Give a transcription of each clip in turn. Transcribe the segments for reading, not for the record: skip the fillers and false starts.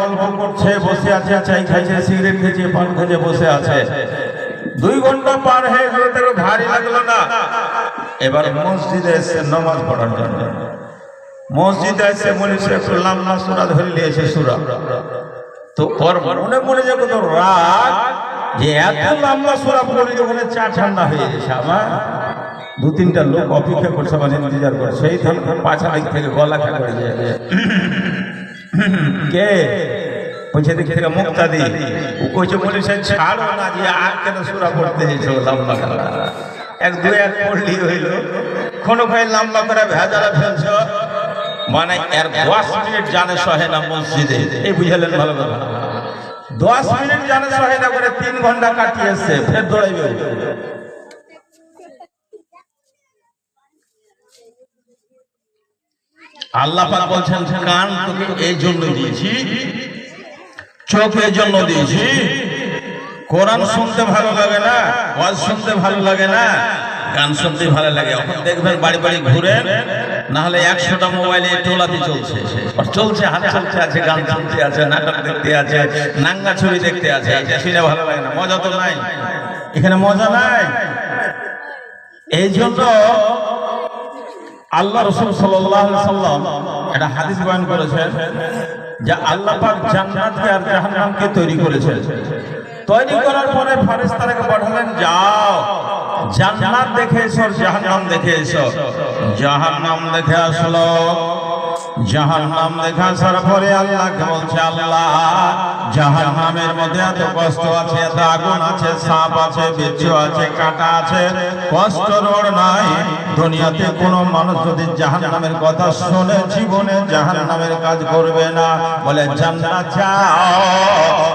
গল্প করছে, বসে আছে, চাই খাইছে, সিগারেট খেয়েছে, পান খেয়েছে, বসে আছে। 2 ঘন্টা পার হয়ে গেল, তাকে ভারী লাগলো না। এবার মসজিদে এসে নামাজ পড়ার জন্য মসজিদে এসে মনে একটু লম্বা সূরা ধরে নিয়েছে সূরা। তো ওর মনে মনে যে কত রাগ যে এত লম্বা সূরা পড়ে ওখানে চা ঠান্ডা হয়ে গেছে। আমার 2-3টা লোক অপেক্ষা করছে, মানে ইন্তজার করছে। সেই পাছা দিক থেকে গলা খা করে যায়। কে বলছে দিক থেকে মুক্তাদি, ও কইছে বলে সে ছাড়ো না, যে আর কেন সূরা পড়তে যেছো লম্বা করে? 1-2 পড়লি হইল, কোন ভাই লম্বা করে ভেজালা ফেলছ, মানে এর 10 মিনিট জানে সহে না মসজিদে। এই বুঝালেন ভালো কথা। 10 মিনিট জানে সহে না করে 3 ঘন্টা কাটিয়েছে, ফের দৌড়াইবে। আল্লাহ পাক বলছেন কান তোকে এই জন্য দিয়েছি, চোখ এই জন্য দিয়েছি। কোরআন শুনতে ভালো লাগে না, ওয়াজ শুনতে ভালো লাগে না, গান শুনতে ভালো লাগে। এখন দেখবেন বাড়ি বাড়ি ঘুরেন, না হলে 100টা মোবাইলে টোলাতে চলছে, হাত চলতে আছে, গান শুনতে আছে, নাটক দেখতে আছে, নাঙ্গা ছবি দেখতে আছে। এটা শুনে ভালো লাগে না, মজা তো নাই, এখানে মজা নাই। এই জন্য আল্লাহ রাসূল সাল্লাল্লাহু আলাইহি সাল্লাম একটা হাদিস বয়ান করেছেন যে আল্লাহ পাক জান্নাতকে আর জাহান্নামকে তৈরি করেছেন। তৈরি করার পরে ফেরেশতাদেরকে পাঠালেন, যাও জান্নাত দেখে এসো, জাহান্নাম দেখে এসো। জাহান্নাম দেখে আসলো। জাহান্নাম দেখা আসার পরে আল্লাহকে বলছে, আল্লাহ জাহান্নামের মধ্যে এত কষ্ট আছে, এত আগুন আছে, সাপ আছে, বিচ্ছু আছে, কাঁটা আছে, কষ্ট রোড নাই। দুনিয়াতে কোনো মানুষ যদি জাহান্নামের কথা শুনে জীবনে জাহান্নামের কাজ করবে না। বলে জান্নাত যাও।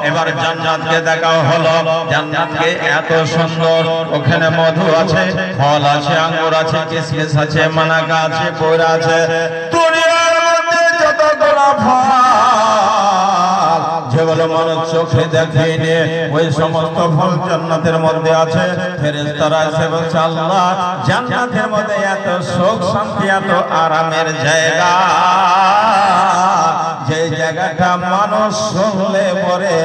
এবার জান্নাতকে দেখাও হলো। জান্নাতকে এত সুন্দর, ওখানে মধু আছে, ফল আছে, আঙ্গুর আছে, কিশমিশ আছে, মানাকা আছে, পয়রা আছে। যেগুলো মানুষ চোখে দেখেনি, ওই সমস্ত ফল জান্নাতের মধ্যে আছে। ফেরেশতারা এসে বলছে, আল্লাহ জান্নাতের মধ্যে এত সুখ শান্তি, এত আরামের জায়গা, যে জায়গাটা মানুষ শুনলে পরে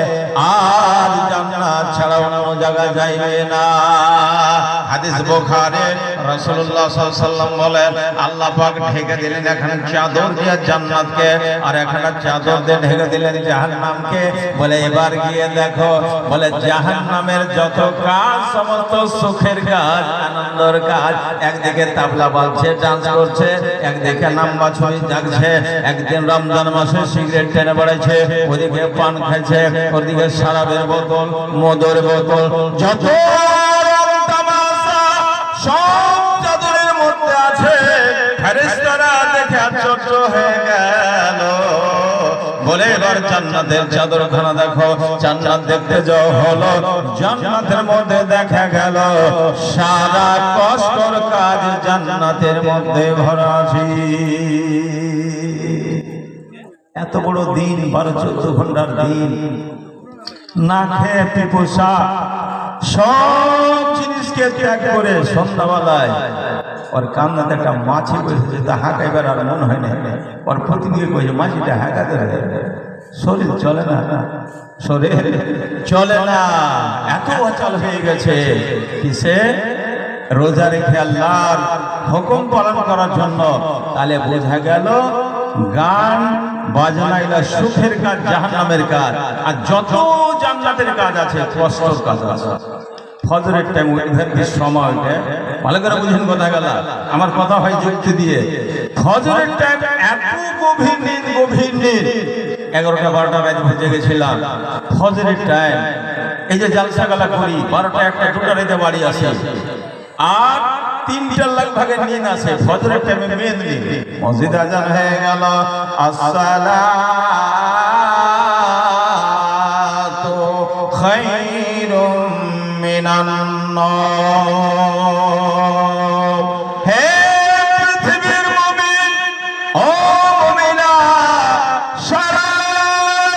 আর জান্নাত ছাড়া অন্য জায়গা যাইবে না। হাদিস বুখারী, রাসূলুল্লাহ সাল্লাল্লাহু আলাইহি ওয়াসাল্লাম বলেন, আল্লাহ পাক ঢেকে দিলেন এখানে চাদর দিয়ে জান্নাতকে, আর এখানে চাদর দিয়ে ঢেকে দিলেন জাহান্নামকে। বলে এবার গিয়ে দেখো, বলে জাহান্নামের যত কাজ, সমস্ত সুখের কাজ, আনন্দের কাজ, একদিকে তাবলা বাজছে, ডান্স করছে, একদিকে নাম্বা ছবি জাগছে, একদিন রমজান মাসে সিগারেট টেনে বেড়াইছে, ওদিকে পান খাইছে, ওদিকে শরাবের বোতল, মদের বোতল, যত সব চাদরের মধ্যে আছে। ফেরেশতারা দেখে আশ্চর্য হয়ে গেল। বলে এবার জান্নাতের চাদরখানা দেখো। জান্নাত দেখতে যাও হলো। জান্নাতের মধ্যে দেখা গেল সারা কষ্টর কাজ জান্নাতের মধ্যে ভরা আছে। এত বড় দিন, 12-14 ঘন্টার দিন, না খেয়ে পিপাসা, সব জিনিসকে ত্যাগ করে সন্ধ্যাবেলায় ওর কান্নাতে একটা মাছি বসেছে, তা হাঁকাইবার আর মন হয় না। ওর প্রতিদিকে কইছে, মাছিটা হাঁকাতে শরীর চলে না, শরীর চলে না, এত অচল হয়ে গেছে। কিসে? রোজা রেখে আল্লাহর হুকুম পালন করার জন্য। তাহলে বোঝা গেল গান বাজনা এগুলা সুখের কাজ, জাহান্নামের কাজ। আর যত জান্নাতের কাজ আছে কষ্টর কাজ আছে। ফজরের টাইম ওইভাবে সময়টা ভালো করে বুঝেন কথা গেল, আমার কথা হয় যুক্তি দিয়ে। ফজরের টাইম এত গভীর নিদ, গভীর নিদ, 11টা 12টা রাত ভেজে গেছিলাম। ফজরের টাইম এই যে জালসা গালা করি, 12টা 1টা 2টা রাতে বাড়ি আসি, আর 3টা ভাগের নিদ আছে। ফজরের টাইমে মেন নিদ। মসজিদ আজান হয়ে গেল, আসসালাতু খায়রুম মিনান নার। হে পৃথিবীর মুমিন ও মুমিনা, সারা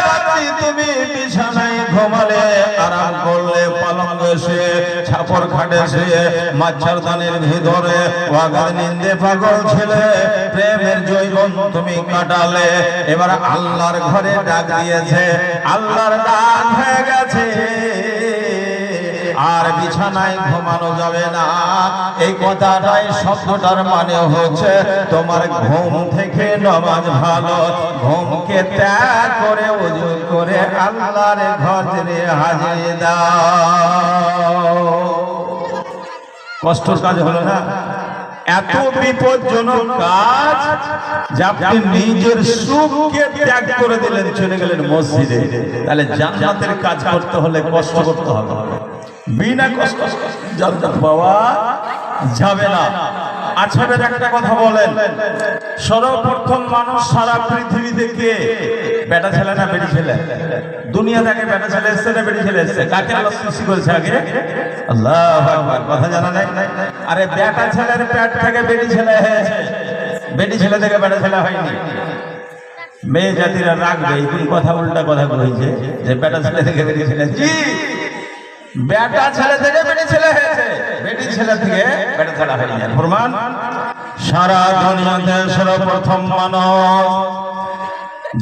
রাত রাত্রি তুমি বিছানায় ঘুমালে, আরাম করলে, পালঙ্গে শুয়ে, ছাপর খাটে শুয়ে, মাচ্ছারদানের ভিতরে ওয়াগার নিন্দে পাগল ছিলে, প্রেমের জৈবন তুমি কাটালে। এবার আল্লাহর ঘরে ডাক দিয়েছে, আল্লাহর ডাক হয়ে গেছে, আর বিছানায় ঘুমানো যাবে না। এই কথাটাই শব্দটার মানে হচ্ছে তোমার ঘুম থেকে নামাজ ভালো, ঘুমকে ত্যাগ করে ওযু করে আল্লাহর ঘরে হাজির দাও। কষ্টের কাজ হলো না? এত বিপজ্জনক কাজ যে আপনি নিজের সুখকে ত্যাগ করে দিলেন, চলে গেলেন মসজিদে। তাহলে জান্নাতের কাজ করতে হলে কষ্ট করতে হবে, বিনা কষ্ট জান্নাত পাওয়া যাবে না। আচ্ছা এবার একটা কথা বলেন, সর্বপ্রথম মানুষ সারা পৃথিবীতে কে? বেটা ছেলে না বেটি ছেলে? দুনিয়া থেকে বেটা ছেলে এসছে না বেটি ছেলে এসছে? কাকে আল্লাহ সৃষ্টি করেছে আগে? আল্লাহু আকবার। কথা জানা নাই? আরে বেটা ছেলের পেট থেকে বেটি ছেলে হয়েছে, বেটি ছেলে থেকে বেটা ছেলে হয়নি। মেয়ে জাতিরা রাখবে কোন কথা, উল্টা কথা কইছে যে বেটা ছেলে থেকে বেটি ছেলে। জি, বেটা ছেলে থেকে বেটি ছেলে হয়েছে, বেটি ছেলে থেকে বেটা ছেলে হয়নি। ফরমান, সারা দুনিয়াতে সর্বপ্রথম মানুষ,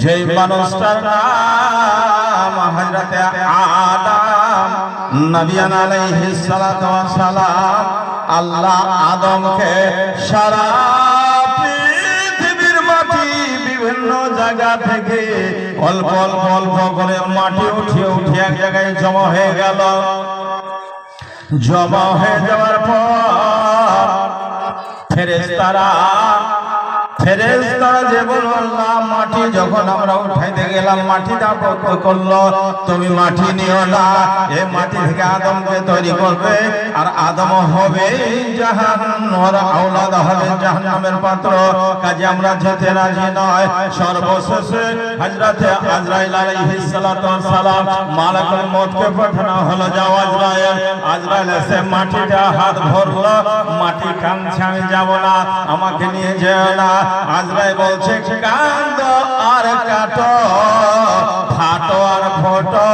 যেই মানুষটার নাম হযরতে আদম নবী আলাইহিস সালাতু ওয়াস সালাম, আল্লাহ আদমকে সারা পৃথিবীর মাটি বিভিন্ন জায়গা থেকে অল্প অল্প অল্প করে মাটি উঠিয়ে উঠিয়ে এক জায়গায় জমা হয়ে গেল। জমা হয়ে যাওয়ার পর ফেরেশতারা যে বললো, মাটি যখন আমরা উঠাইতে গেলাম, মাটিটা বদ্ধ করলো, তুমি মাটি নিও না, এই মাটি থেকে আদমকে তৈরি করবে, আর আদম হবে জাহান্নামের আওলাদ, হবে জাহান্নামের পাত্র। কাজে আমরা যেতে রাজি নয়। সর্বশেষে হযরতে আজরাইল আলাইহিস সালাতু ওয়াস সালাম, মালাকুল মউতকে পাঠানো হলো, যাও আজরাইল। আজরাইল এসে মাটিটা হাত ধরলো, মাটি কাঁদছে, আমি যাব না, আমাকে নিয়ে যেও না। আজরাইল বলছে, কাঁদো আর কাটো, ফাটো আর ফটো,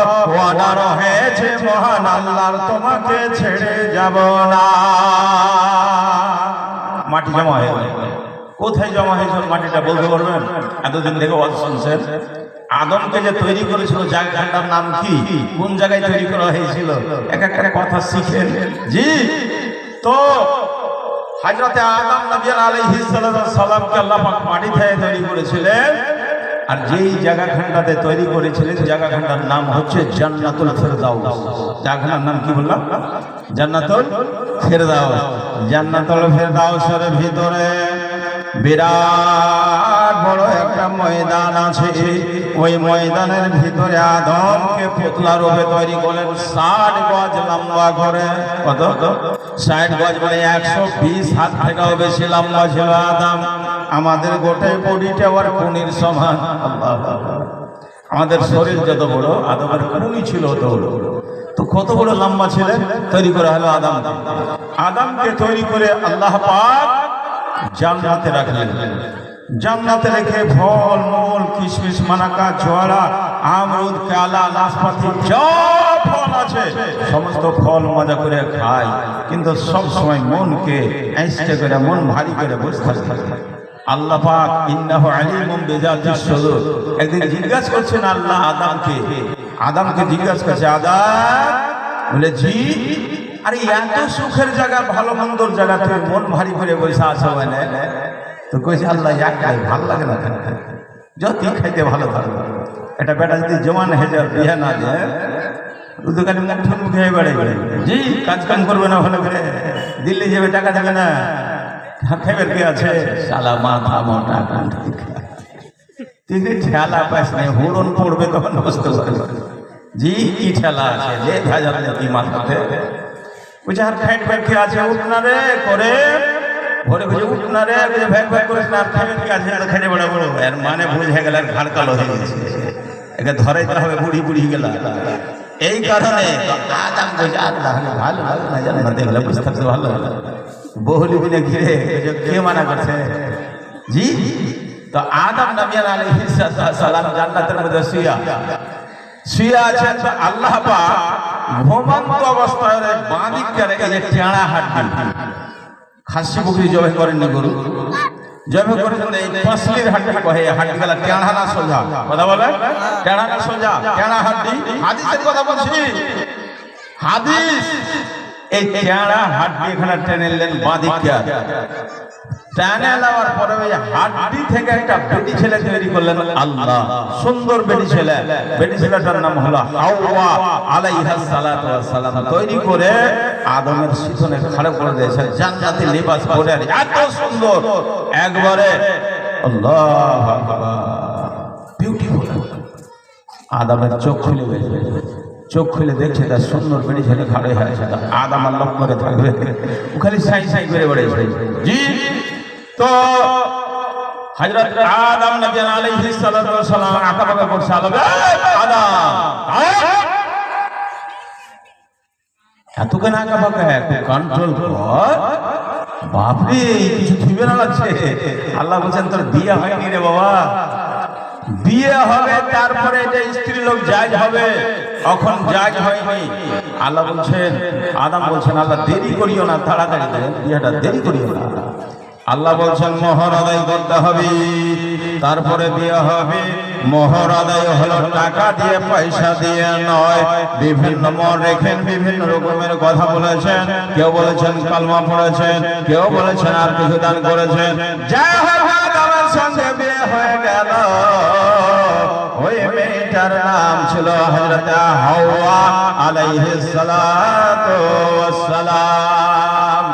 অর্ডার হয়েছে মহান আল্লাহর, তোমাকে ছেড়ে যাব না। মাটি জমা হয়ে গেল। কোথায় জমা হয়েছে মাটিটা বলতে পারবেন? এতদিন থেকে ওয়াজ শুনছেন। আদমকে যে তৈরি করেছিল জায়গাটার নাম কি, কোন জায়গায় তৈরি করা হয়েছিল? এক একটা কথা শিখেন। জি, তো হযরতে আদম নবী আলাইহিস সালামকে আল্লাহ পাক মাটি থেকে তৈরি করেছিলেন, আর যেই জায়গাখানটাতে তৈরি করেছিলেন জায়গাখানটার নাম হচ্ছে জান্নাতুল ফেরদাউস। জায়গাখানটার নাম কি বললাম? জান্নাতুল ফেরদাউস। জান্নাতুল ফেরদাউসের ভিতরে বিরাট বড় একটা ময়দান আছে। ওই ময়দানের ভিতরে আদমকে পুতলা রূপে তৈরি করলেন, 60 গজ লম্বা করে। কত? 60 গজ, মানে 120 হাত থেকেও বেশি লম্বা ছিল আদম। আমাদের গোটাই বডিটা আর কোনির সমান। আমাদের শরীর যত বড়, আদমের কোনি ছিল তত বড়। তো কত বড় লম্বা ছিলেন? তৈরি করা হলো আদম। আদমকে তৈরি করে আল্লাহ পাক জান্নাতে রাখলেন। জান্নাতে রেখে ফল মূল, কিশমিশ, মানাকা, জোয়ারা, আমরুদ, কালা, নাশপাতি, সব ফল আছে, সমস্ত ফল মজা করে খায়, কিন্তু সব সময় মনকে আইসকে করে, মন ভারী করে বসে থাকে। আল্লাহ পাক ইন্নাহু আলিমুম বিযাতিস সুদূর। একদিন জিজ্ঞাসা করছেন আল্লাহ আদমকে জিজ্ঞাসা করছে, আদম বলে, জি, আরে এত সুখের জায়গা, ভালো মন্দর জায়গা, তুই মন ভারী করে বসে আছো মানে? তো কইছে, আল্লাহ একটাই ভালো লাগে না, যত খাইতে ভালো থাকে। এটা বেটা যদি জওয়ান হয়ে যায়, বিয়ে না দেয়, দোকানে মুখে হয়ে বেড়ে বেড়ে, জি, কাজ কাম করবে না ভালো করে, দিল্লি যাবে, টাকা দেবে না, খাইবার কি আছে? শালা মাথা মোটা, তিনি ঠেলা পাইস নাই, হুড়ন পড়বে তখন বুঝতে পারবে। জি, কি ঠেলা আছে, যে ভেজাল কি মাথাতে। বুঝে আর খাইট ব্যাগ কি আছে? উঠনা রে করে ভরে বুঝে, উঠনা রে ভ্যাগ ভ্যাগ করিস না, আর খাইবেন কি আছে? খেটে বড় বড়, এর মানে বুঝে গেল ঘাড় কালো হয়ে গেছে, একে ধরাইতে হবে, বুড়ি বুড়ি গেল। এই কারণে আদম বলছে, আল্লাহ ভালো ভালো না জানো না, দেখলে বুঝতে থাকতে ভালো ভালো বহুলি বিনে ঘিরে কে মানা করছে? জি, তো আদম নবী আলাইহিস সালাম জান্নাতের মধ্যে শুয়া শুয়ে আছেন তো আল্লাহ পাক ঘুমন্ত অবস্থায় বাঁ দিককার এই যে টেঁড়া হাড্ডি, খাসি বকরি জবাই করেন না গরু জবাই করেছেন, এই পসলির হাড্ডি কহে, হাড্ডি গেলা টেঁড়া না সোজা, কথা বলে টেঁড়া না সোজা, টেঁড়া হাড্ডি। হাদিসের কথা বলছি, হাদিস। এই টেঁড়া হাড্ডি এখানে টেনে নিলেন বাঁ দিককার, টেনে নেওয়ার পরে ওই হাড্ডি থেকে একটা বেটি ছেলে তৈরি করলেন আল্লাহ, সুন্দর বেটি ছেলে। বেটি ছেলেটার নাম হলো হাওয়া আলাইহাস সালাতু ওয়াস সালাম। তৈরি করে আদমের শিখনে খাড়া করে দিয়েছেন, জান্নাতি লিবাস পরে, এত সুন্দর একবারে আল্লাহু আকবার, বিউটিফুল। আদমের চোখ খুলে গেছে, চোখ খুলে দেখছে তার সুন্দর বেটি ছেলে খাড়া হয়ে আছে। আদম আল্লাহ করে থাকবে, ও খালি সাই সাই করে বেড়েছে। জি, তো হযরত আদম নবী আলাইহিস সালাতু ওয়াস সালাম আকাবাকে বলছে, আদম এত কেন আকাবাকে একটু কন্ট্রোল কর, বাপরে কিছু থিবে না লাগছে। আল্লাহ বলছেন তোর বিয়ে হয়নি রে বাবা, বিয়ে হবে তারপরে এটা স্ত্রী লোক জায়েজ হবে, এখন জায়েজ হয়নি। আল্লাহ বলছেন, আদম বলছেন আল্লাহ দেরি করিও না, তাড়াতাড়ি বিয়েটা দেরি করিও না। আল্লাহ বলছেন মোহর আদায় করতে হবে, তারপরে বিয়ে হবে। মোহর আদায় হলো টাকা দিয়ে, পয়সা দিয়ে নয়। বিভিন্ন মন রেখেন, বিভিন্ন রকমের কথা বলেছেন, কেউ বলেছেন কালমা পড়েছেন, কেউ বলেছেন আর কিছু দান করেছেন। যাই হোক আদমের সঙ্গে বিয়ে হয়ে গেল। ওই মেয়েটার নাম ছিল হযরত হাওয়া আলাইহিস সালাতু ওয়াস সালাম।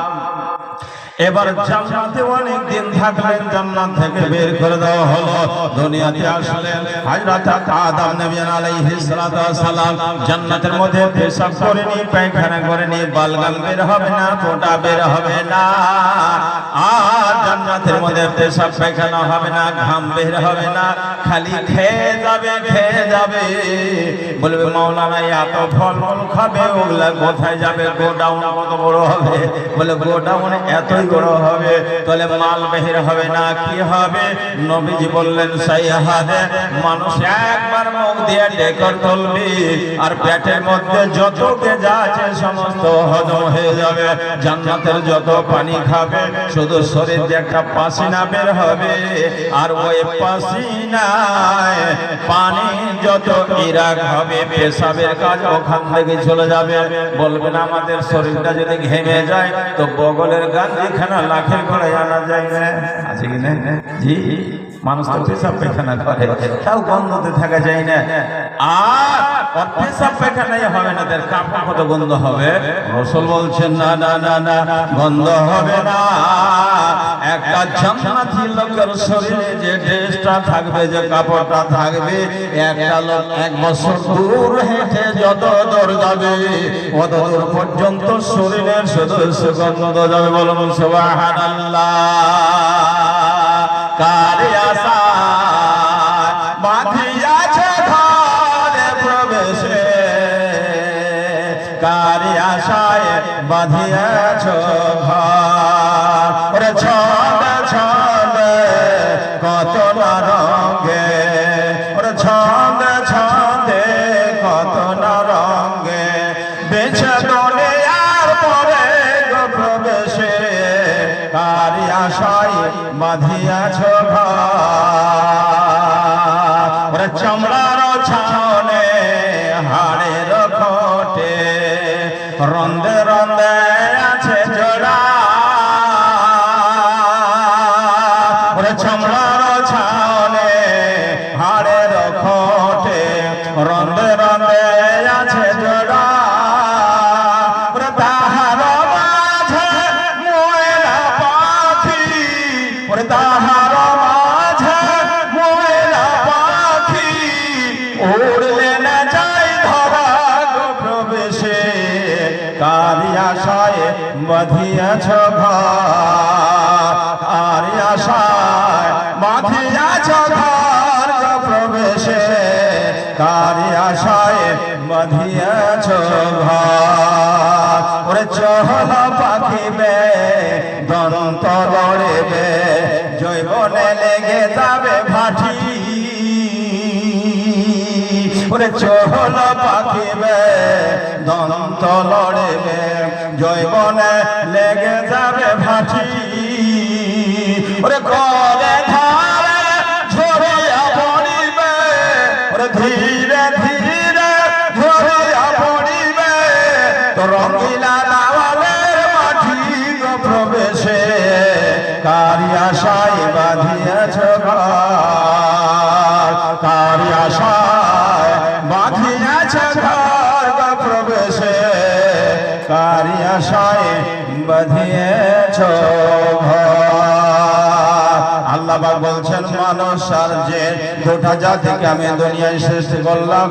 এবার জান্নাতে অনেক দিন থাকলেন, জান্নাত থেকে বের করে দেওয়া হলো, দুনিয়াতে আসলেন। হযরত আদম নবী আলাইহিস সালাতু ওয়াস সালাম জান্নাতের মধ্যে পেশাব করেনি, পায়খানা করেনি, বালগাল বের হবে না, ফোঁটা বের হবে না। আর জান্নাতের মধ্যে পেশাব পায়খানা হবে না, ঘাম বের হবে না, খালি খেয়ে যাবে, খেয়ে যাবে। বলবে মাওলানা এত ফলমূল খাবে, ওগুলা কোথায় যাবে? গোডাউন কত বড় হবে? বলে গোডাউন এতই বড় হবে, তাহলে মাল বের হবে না, কি হবে? নবীজি বললেন সাইহাদে, মানুষ একবার মুখ দিয়ে ঢেকর তুলবি আর পেটের মধ্যে যত গেজা আছে সমস্ত হজম হয়ে যাবে। জান্নাতের যত পানি খাবে শুধু শরীর দিয়ে একটা পাসিনা বের হবে, আর ওই পাসিনায় পানি যত ইরাক হবে, পেশাবের কাজ ওখান থেকে চলে যাবে। বলবেন আমাদের শরীরটা যদি ঘেমে যায় তো বগলের গাঞ্জি খানা লাখের ঘরে আনা যায় না, আছে কি না? জি, মানুষ তো পেশাব পায়খানা করে, তাও গন্ধতে থাকা যায় না। আর পেশাব পায়খানাই হবে না, তার কাপড় কত গন্ধ হবে। রাসূল বলছেন না না না না, গন্ধ হবে না। একটা জান্নাতি লোকের শরীরে যে ড্রেসটা থাকবে, যে কাপড়টা থাকবে, একটা লোক 1 বছর দূর হেঁটে যত দূর যাবে অত দূর পর্যন্ত শরীরের শুধু সুগন্ধ যাবে। বলুন সুবহানাল্লাহ। কারে আশা বাঁধিয়াছে ঘরে প্রবেশে, কারে আশায় বাঁধিয়াছ ঘর, ওরে ছন্দে ছন্দে কত না রঙে, ওরে ছন্দে ছন্দে কত না রঙে, বেছে দোলে আর পরে গো প্রবেশে, কারি আশায় বাঁধিয়াছ ঘর, ওরে চামড়ার ছাউনে হাড়ের খোটে, রন্দে রন্দে আছে জোড়া, ওরে চামড়ার ছাউনে হাড়ের খোটে, রন্দে রন্দে আছে জোড়া, ওরে তাহার মাঝে ময়না পাখি, ওরে তাহার মাঝে ময়না পাখি, উড়লে না যায় ধরা গো প্রবেশে, কারি আশায় বাঁধিয়াছ ঘর, কারি আশায় বাঁধিয়াছ ঘর গো প্রবেশে, কারি আশায় বাঁধিয়াছ ঘর, ওরে চহল পাখিবে দন্ত লড়েবে, জৈবনে লেগে যাবে ভাটি, ওরে চহল পাখিবে দন্ত লড়বে জৈবনে লেগে যাবে ভাটি ওরে করে ধারে ঝরিয়া পড়িবে ওরে ধীরে ধীরে ঝরিয়া পড়িবে তো রঙিলা দাওয়ালের মাটি গো প্রবেশে কারি আশায় বাঁধিয়েছ ঘর কারি আশায় বাঁধিয়েছ ঘর গো প্রবেশে কারি আশায় বাঁধিয়েছ ঘর আল্লাহ পাক বলছেন মানুষ আর যে গোটা জাতিকে আমি দুনিয়ায় সৃষ্টি করলাম